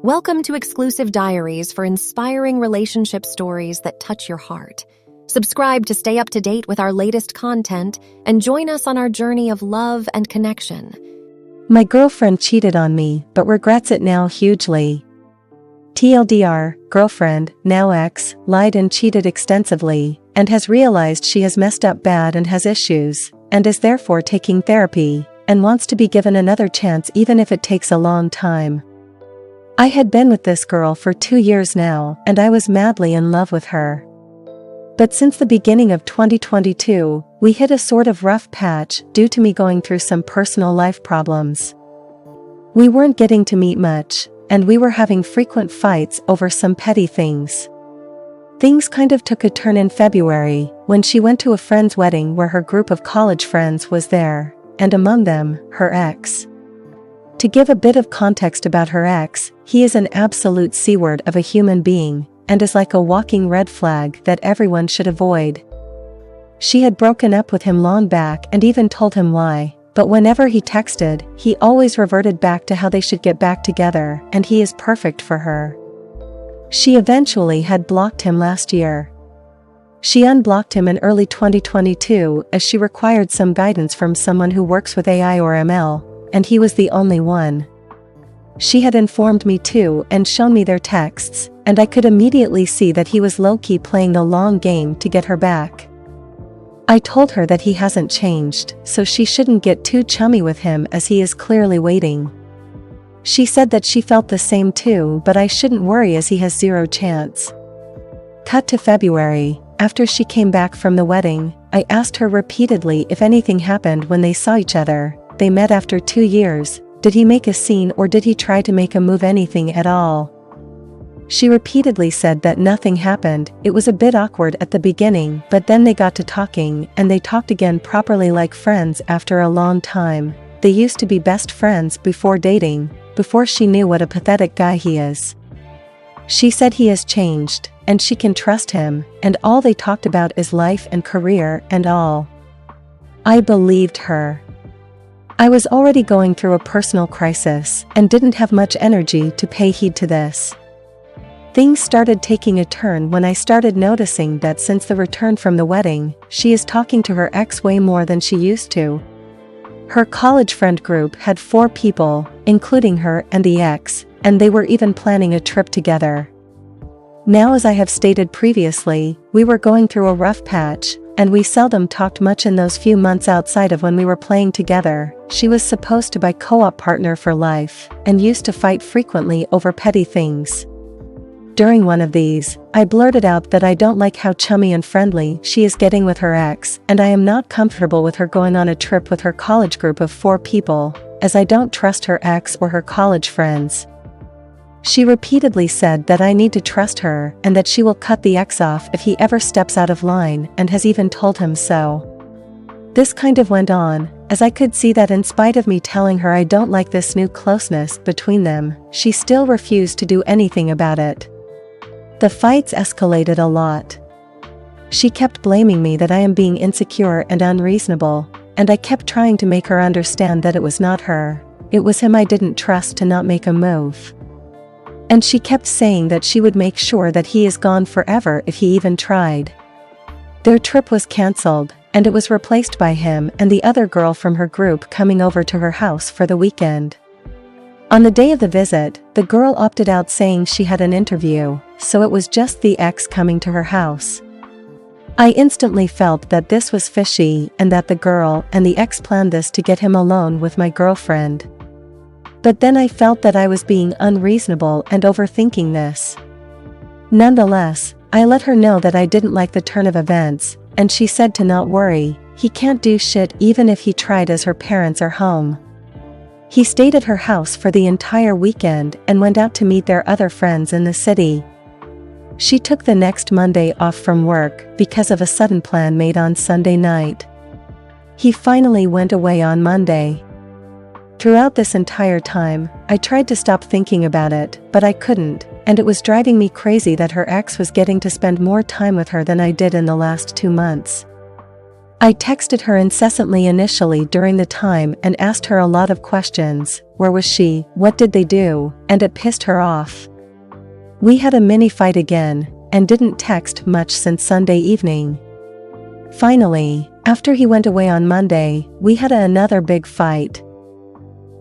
Welcome to exclusive diaries for inspiring relationship stories that touch your heart. Subscribe to stay up to date with our latest content and join us on our journey of love and connection. My girlfriend cheated on me, but regrets it now hugely. TLDR, girlfriend, now ex, lied and cheated extensively, and has realized she has messed up bad and has issues, and is therefore taking therapy, and wants to be given another chance even if it takes a long time. I had been with this girl for 2 years now, and I was madly in love with her. But since the beginning of 2022, we hit a sort of rough patch due to me going through some personal life problems. We weren't getting to meet much, and we were having frequent fights over some petty things. Things kind of took a turn in February, when she went to a friend's wedding where her group of college friends was there, and among them, her ex. To give a bit of context about her ex, he is an absolute C-word of a human being, and is like a walking red flag that everyone should avoid. She had broken up with him long back and even told him why, but whenever he texted, he always reverted back to how they should get back together, and he is perfect for her. She eventually had blocked him last year. She unblocked him in early 2022 as she required some guidance from someone who works with AI or ML, and he was the only one. She had informed me too and shown me their texts, and I could immediately see that he was low-key playing the long game to get her back. I told her that he hasn't changed, so she shouldn't get too chummy with him as he is clearly waiting. She said that she felt the same too, but I shouldn't worry as he has zero chance. Cut to February. After she came back from the wedding, I asked her repeatedly if anything happened when they saw each other. They met after 2 years. Did he make a scene or did he try to make a move, anything at all? She repeatedly said that nothing happened. It was a bit awkward at the beginning, but then they got to talking and they talked again properly like friends after a long time. They used to be best friends before dating, before she knew what a pathetic guy he is. She said he has changed, and she can trust him, and all they talked about is life and career and all. I believed her. I was already going through a personal crisis and didn't have much energy to pay heed to this. Things started taking a turn when I started noticing that since the return from the wedding, she is talking to her ex way more than she used to. Her college friend group had 4 people, including her and the ex, and they were even planning a trip together. Now, as I have stated previously, we were going through a rough patch, and we seldom talked much in those few months outside of when we were playing together. She was supposed to be co-op partner for life, and used to fight frequently over petty things. During one of these, I blurted out that I don't like how chummy and friendly she is getting with her ex, and I am not comfortable with her going on a trip with her college group of 4 people, as I don't trust her ex or her college friends. She repeatedly said that I need to trust her and that she will cut the ex off if he ever steps out of line, and has even told him so. This kind of went on, as I could see that in spite of me telling her I don't like this new closeness between them, she still refused to do anything about it. The fights escalated a lot. She kept blaming me that I am being insecure and unreasonable, and I kept trying to make her understand that it was not her, it was him I didn't trust to not make a move. And she kept saying that she would make sure that he is gone forever if he even tried. Their trip was cancelled, and it was replaced by him and the other girl from her group coming over to her house for the weekend. On the day of the visit, the girl opted out saying she had an interview, so it was just the ex coming to her house. I instantly felt that this was fishy and that the girl and the ex planned this to get him alone with my girlfriend. But then I felt that I was being unreasonable and overthinking this. Nonetheless, I let her know that I didn't like the turn of events, and she said to not worry, he can't do shit even if he tried as her parents are home. He stayed at her house for the entire weekend and went out to meet their other friends in the city. She took the next Monday off from work because of a sudden plan made on Sunday night. He finally went away on Monday. Throughout this entire time, I tried to stop thinking about it, but I couldn't, and it was driving me crazy that her ex was getting to spend more time with her than I did in the last 2 months. I texted her incessantly initially during the time and asked her a lot of questions. Where was she? What did they do? And it pissed her off. We had a mini fight again, and didn't text much since Sunday evening. Finally, after he went away on Monday, we had another big fight.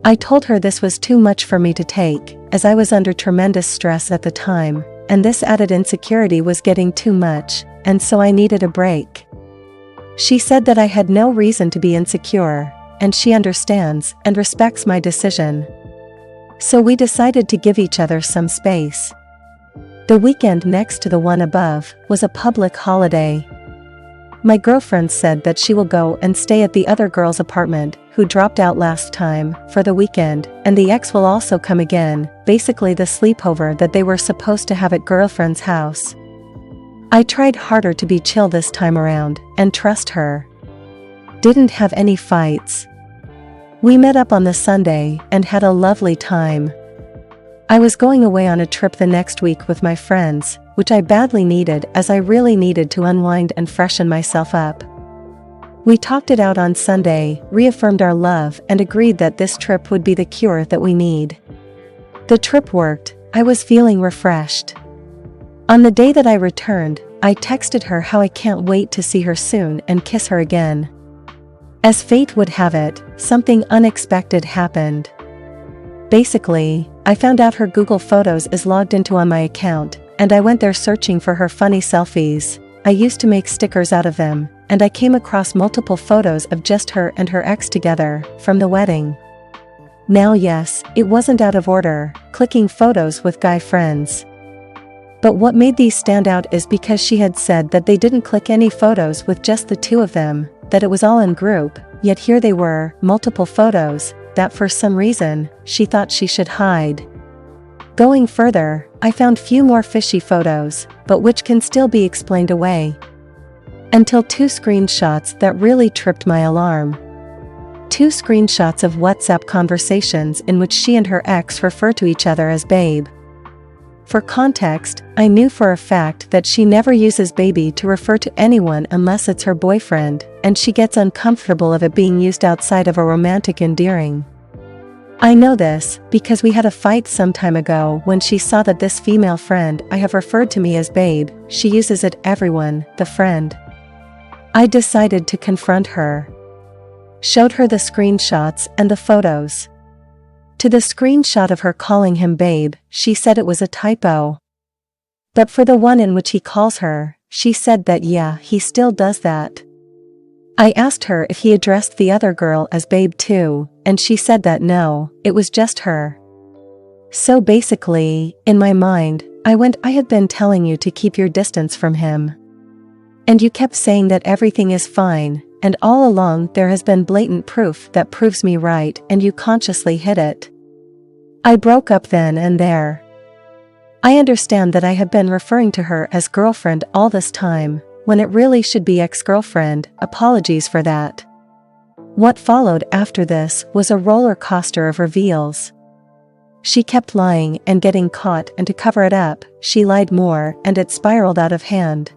I told her this was too much for me to take, as I was under tremendous stress at the time, and this added insecurity was getting too much, and so I needed a break. She said that I had no reason to be insecure, and she understands and respects my decision. So we decided to give each other some space. The weekend next to the one above was a public holiday. My girlfriend said that she will go and stay at the other girl's apartment, who dropped out last time, for the weekend, and the ex will also come again, basically the sleepover that they were supposed to have at girlfriend's house. I tried harder to be chill this time around, and trust her. Didn't have any fights. We met up on the Sunday, and had a lovely time. I was going away on a trip the next week with my friends, which I badly needed as I really needed to unwind and freshen myself up. We talked it out on Sunday, reaffirmed our love and agreed that this trip would be the cure that we need. The trip worked, I was feeling refreshed. On the day that I returned, I texted her how I can't wait to see her soon and kiss her again. As fate would have it, something unexpected happened. Basically, I found out her Google Photos is logged into on my account, and I went there searching for her funny selfies. I used to make stickers out of them, and I came across multiple photos of just her and her ex together, from the wedding. Now yes, it wasn't out of order, clicking photos with guy friends. But what made these stand out is because she had said that they didn't click any photos with just the two of them, that it was all in group, yet here they were, multiple photos, that for some reason, she thought she should hide. Going further, I found few more fishy photos, but which can still be explained away. Until 2 screenshots that really tripped my alarm. 2 screenshots of WhatsApp conversations in which she and her ex refer to each other as babe. For context, I knew for a fact that she never uses baby to refer to anyone unless it's her boyfriend, and she gets uncomfortable of it being used outside of a romantic endearing. I know this because we had a fight some time ago when she saw that this female friend I have referred to me as babe, she uses it everyone, the friend. I decided to confront her. Showed her the screenshots and the photos. To the screenshot of her calling him babe, she said it was a typo. But for the one in which he calls her, she said that yeah, he still does that. I asked her if he addressed the other girl as babe too, and she said that no, it was just her. So basically, in my mind, I had been telling you to keep your distance from him. And you kept saying that everything is fine, and all along there has been blatant proof that proves me right, and you consciously hid it. I broke up then and there. I understand that I have been referring to her as girlfriend all this time, when it really should be ex-girlfriend, apologies for that. What followed after this was a roller coaster of reveals. She kept lying and getting caught, and to cover it up, she lied more, and it spiraled out of hand.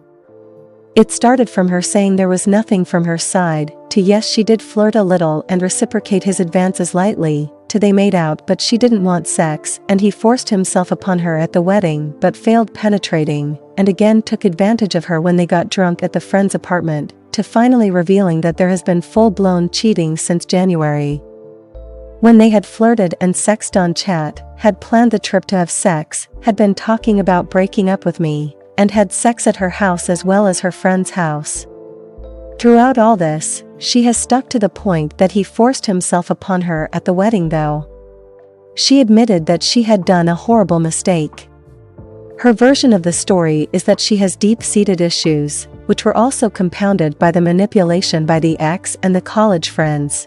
It started from her saying there was nothing from her side, to yes she did flirt a little and reciprocate his advances lightly, to they made out but she didn't want sex, and he forced himself upon her at the wedding but failed penetrating, and again took advantage of her when they got drunk at the friend's apartment, to finally revealing that there has been full-blown cheating since January. When they had flirted and sexed on chat, had planned the trip to have sex, had been talking about breaking up with me, and had sex at her house as well as her friend's house. Throughout all this, she has stuck to the point that he forced himself upon her at the wedding though. She admitted that she had done a horrible mistake. Her version of the story is that she has deep-seated issues, which were also compounded by the manipulation by the ex and the college friends.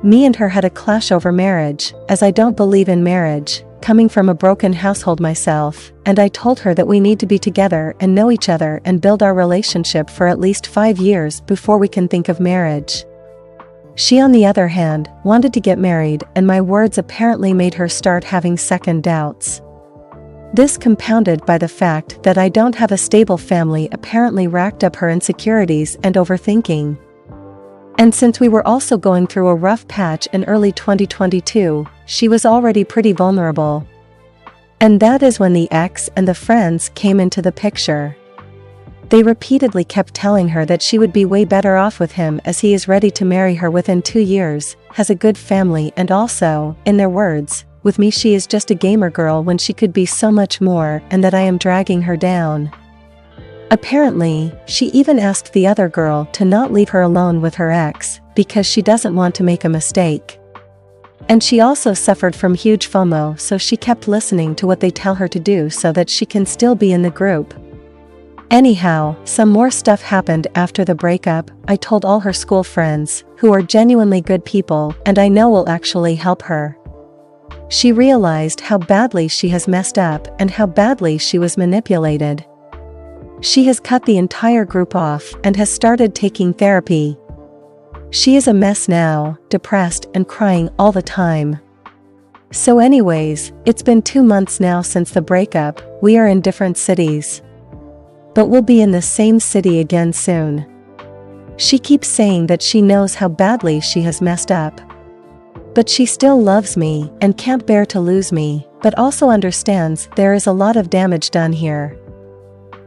Me and her had a clash over marriage, as I don't believe in marriage, coming from a broken household myself, and I told her that we need to be together and know each other and build our relationship for at least 5 years before we can think of marriage. She on the other hand, wanted to get married, and my words apparently made her start having second doubts. This compounded by the fact that I don't have a stable family apparently racked up her insecurities and overthinking, And since we were also going through a rough patch in early 2022, she was already pretty vulnerable. And that is when the ex and the friends came into the picture. They repeatedly kept telling her that she would be way better off with him as he is ready to marry her within 2 years, has a good family, and also, in their words, with me she is just a gamer girl when she could be so much more, and that I am dragging her down. Apparently, she even asked the other girl to not leave her alone with her ex, because she doesn't want to make a mistake. And she also suffered from huge FOMO, so she kept listening to what they tell her to do so that she can still be in the group. Anyhow, some more stuff happened after the breakup. I told all her school friends, who are genuinely good people and I know will actually help her. She realized how badly she has messed up and how badly she was manipulated. She has cut the entire group off and has started taking therapy. She is a mess now, depressed and crying all the time. So anyways, it's been 2 months now since the breakup. We are in different cities. But we'll be in the same city again soon. She keeps saying that she knows how badly she has messed up. But she still loves me and can't bear to lose me, but also understands there is a lot of damage done here.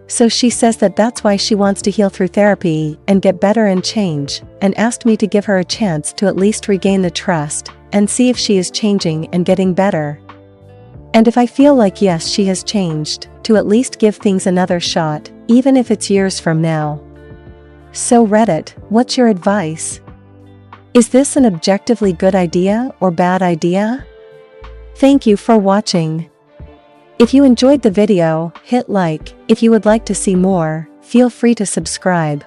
So she says that that's why she wants to heal through therapy and get better and change, and asked me to give her a chance to at least regain the trust and see if she is changing and getting better. And if I feel like yes, she has changed, to at least give things another shot, even if it's years from now. So Reddit, what's your advice? Is this an objectively good idea or bad idea? Thank you for watching. If you enjoyed the video, hit like. If you would like to see more, feel free to subscribe.